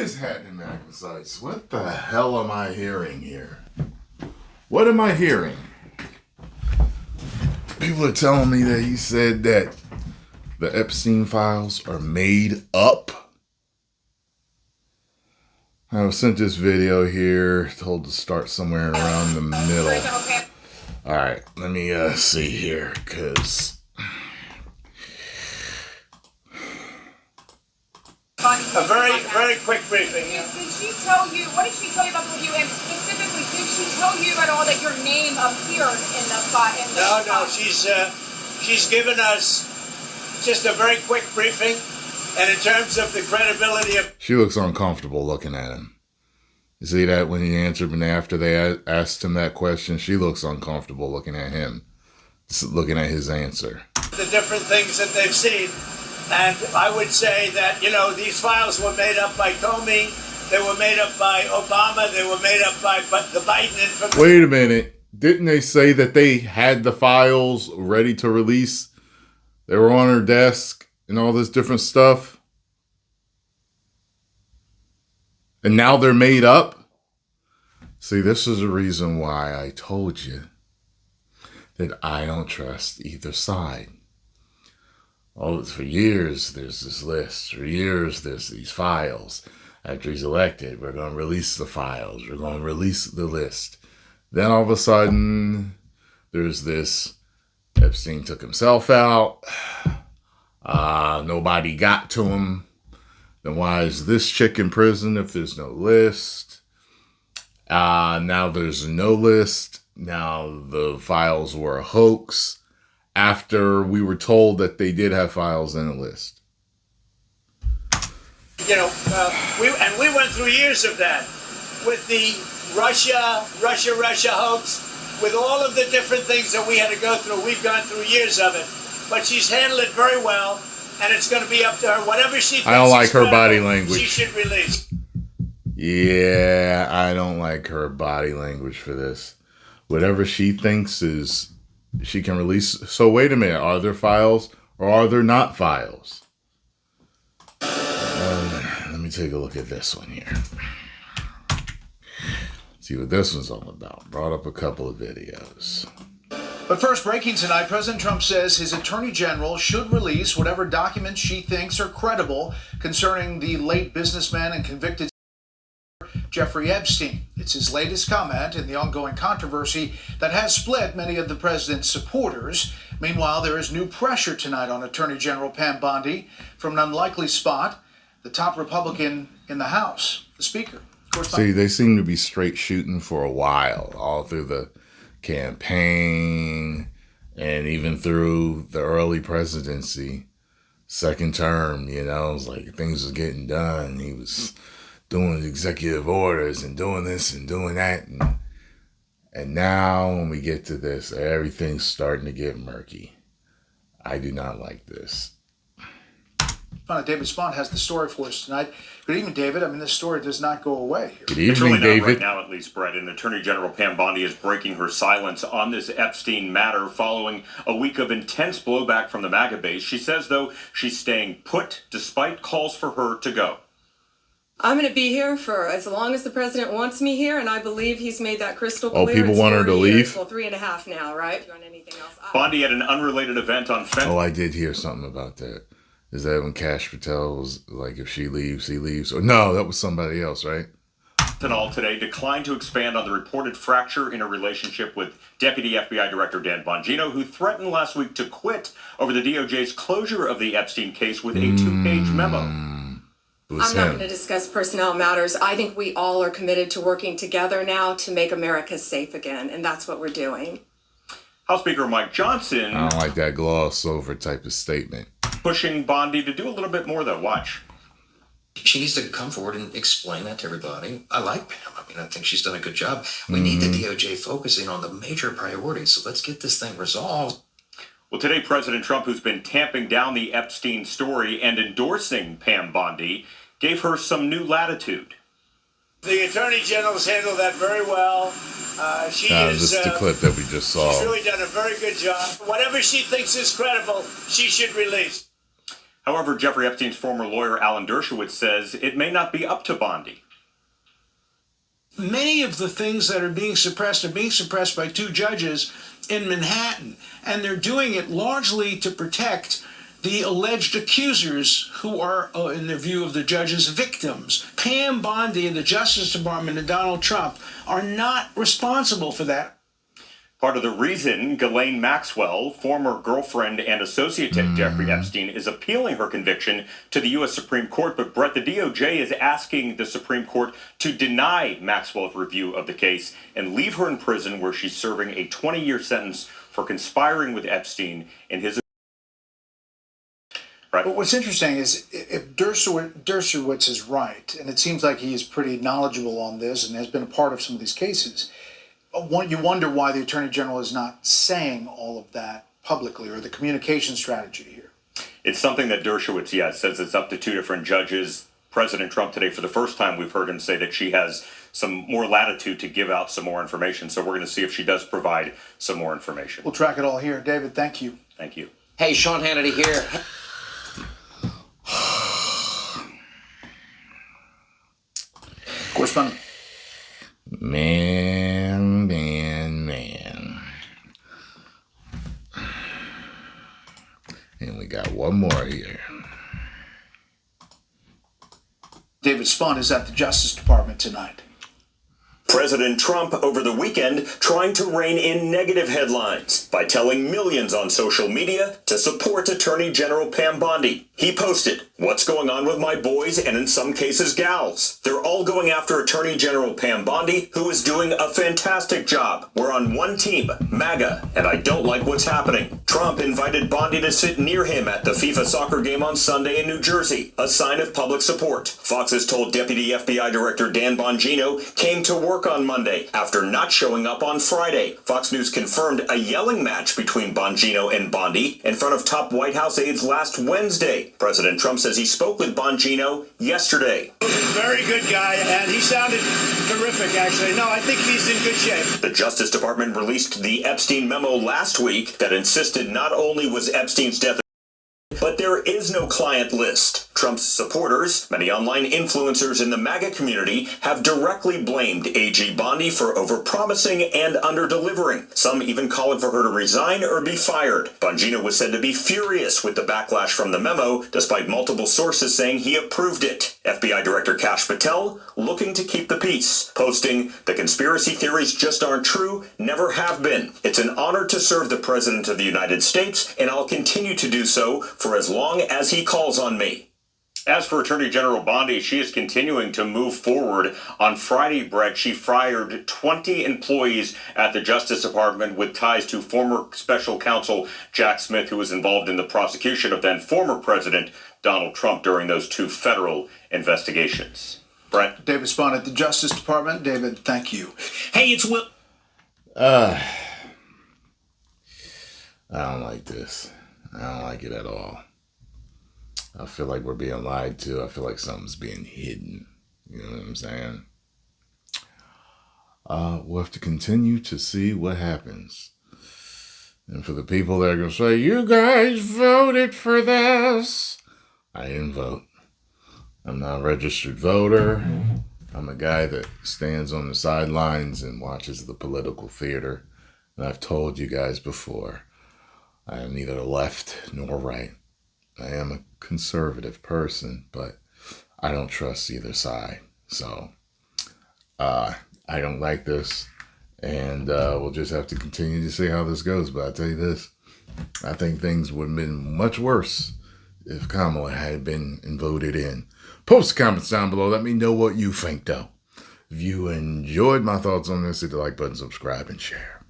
is happening, Magnus? What the hell am I hearing here? What am I hearing? People are telling me that he said that the Epstein files are made up. I was sent this video here, told to start somewhere around the middle. Alright, let me see here, because... A very quick briefing. Did she tell you, what did she tell you about the review? And specifically, did she tell you at all that your name appeared in the file? No, she's given us just a very quick briefing. And in terms of the credibility of... She looks uncomfortable looking at him. You see that when he answered, and after they asked him that question, she looks uncomfortable looking at him, just looking at his answer. The different things that they've seen. And I would say that, these files were made up by Comey, they were made up by Obama, they were made up by the Biden information. Wait a minute. Didn't they say that they had the files ready to release? They were on her desk and all this different stuff? And now they're made up? See, this is the reason why I told you that I don't trust either side. For years, there's this list. For years, there's these files. After he's elected, we're going to release the files. We're going to release the list. Then all of a sudden, there's this, Epstein took himself out. Nobody got to him. Then why is this chick in prison if there's no list? Now there's no list. Now the files were a hoax. After we were told that they did have files in a list. We went through years of that with the Russia hoax, with all of the different things that we had to go through. We've gone through years of it, but she's handled it very well, and it's going to be up to her. Whatever she thinks I don't like her body language. She should release. Yeah, I don't like her body language for this. Whatever she thinks is... she can release. So wait a minute. Are there files or are there not files? Let me take a look at this one here. See what this one's all about. Brought up a couple of videos. But first, breaking tonight, President Trump says his attorney general should release whatever documents she thinks are credible concerning the late businessman and convicted Jeffrey Epstein. It's his latest comment in the ongoing controversy that has split many of the president's supporters. Meanwhile, there is new pressure tonight on Attorney General Pam Bondi from an unlikely spot, the top Republican in the House, the Speaker. See, they seem to be straight shooting for a while, all through the campaign and even through the early presidency, second term, it was like things was getting done. He was doing executive orders and doing this and doing that. And now when we get to this, everything's starting to get murky. I do not like this. David Spahn has the story for us tonight. Good evening, David. This story does not go away here. Good evening, it's really David. not right now, at least, Brett. And Attorney General Pam Bondi is breaking her silence on this Epstein matter following a week of intense blowback from the MAGA base. She says, though, she's staying put despite calls for her to go. I'm going to be here for as long as the president wants me here, and I believe he's made that crystal clear. Oh, people want her to leave? Well, 3.5 now, right? You want anything else? Bondi at an unrelated event on Fentanyl. Oh, I did hear something about that. Is that when Kash Patel was like, if she leaves, he leaves? Or no, that was somebody else, right? Fentanyl today declined to expand on the reported fracture in a relationship with Deputy FBI Director Dan Bongino, who threatened last week to quit over the DOJ's closure of the Epstein case with a 2-page memo. I'm not going to discuss personnel matters. I think we all are committed to working together now to make America safe again, and that's what we're doing. House Speaker Mike Johnson... I don't like that gloss over type of statement. Pushing Bondi to do a little bit more, though. Watch. She needs to come forward and explain that to everybody. I like Pam. I think she's done a good job. We need the DOJ focusing on the major priorities, so let's get this thing resolved. Well, today, President Trump, who's been tamping down the Epstein story and endorsing Pam Bondi, gave her some new latitude. The Attorney General's handled that very well. This is the clip that we just saw. She's really done a very good job. Whatever she thinks is credible, she should release. However, Jeffrey Epstein's former lawyer, Alan Dershowitz, says it may not be up to Bondi. Many of the things that are being suppressed by two judges in Manhattan, and they're doing it largely to protect the alleged accusers who are, in the view of the judges, victims. Pam Bondi and the Justice Department and Donald Trump are not responsible for that. Part of the reason Ghislaine Maxwell, former girlfriend and associate to Jeffrey Epstein, is appealing her conviction to the U.S. Supreme Court. But Brett, the DOJ is asking the Supreme Court to deny Maxwell's review of the case and leave her in prison where she's serving a 20-year sentence for conspiring with Epstein in his... Right. But what's interesting is if Dershowitz is right, and it seems like he is pretty knowledgeable on this and has been a part of some of these cases, you wonder why the Attorney General is not saying all of that publicly, or the communication strategy here. It's something that Dershowitz, says it's up to two different judges. President Trump today, for the first time, we've heard him say that she has some more latitude to give out some more information. So we're going to see if she does provide some more information. We'll track it all here. David, thank you. Thank you. Hey, Sean Hannity here. Correspondent. Man. And we got one more here. David Spahn is at the Justice Department tonight. President Trump over the weekend trying to rein in negative headlines by telling millions on social media to support Attorney General Pam Bondi. He posted, "What's going on with my boys and in some cases gals? They're all going after Attorney General Pam Bondi, who is doing a fantastic job. We're on one team, MAGA, and I don't like what's happening." Trump invited Bondi to sit near him at the FIFA soccer game on Sunday in New Jersey, a sign of public support. Fox has told Deputy FBI Director Dan Bongino came to work on Monday after not showing up on Friday. Fox News confirmed a yelling match between Bongino and Bondi in front of top White House aides last Wednesday. President Trump says he spoke with Bongino yesterday. Very good guy, and he sounded terrific, actually. No, I think he's in good shape. The Justice Department released the Epstein memo last week that insisted not only was Epstein's death, but there is no client list. Trump's supporters, many online influencers in the MAGA community, have directly blamed AG Bondi for overpromising and under-delivering, some even calling for her to resign or be fired. Bongino was said to be furious with the backlash from the memo, despite multiple sources saying he approved it. FBI Director Kash Patel looking to keep the peace, posting, "The conspiracy theories just aren't true, never have been. It's an honor to serve the President of the United States, and I'll continue to do so for as long as he calls on me." As for Attorney General Bondi, she is continuing to move forward. On Friday, Brett, she fired 20 employees at the Justice Department with ties to former special counsel Jack Smith, who was involved in the prosecution of then former President Donald Trump during those two federal investigations. Brett? David Spahn at the Justice Department. David, thank you. Hey, it's Will. I don't like this. I don't like it at all. I feel like we're being lied to. I feel like something's being hidden. You know what I'm saying? We'll have to continue to see what happens. And for the people that are going to say, you guys voted for this. I didn't vote. I'm not a registered voter. I'm a guy that stands on the sidelines and watches the political theater. And I've told you guys before, I am neither left nor right. I am a conservative person, but I don't trust either side. So I don't like this, and we'll just have to continue to see how this goes. But I'll tell you this, I think things would have been much worse if Kamala had been voted in. Post comments down below. Let me know what you think, though. If you enjoyed my thoughts on this, hit the like button, subscribe, and share.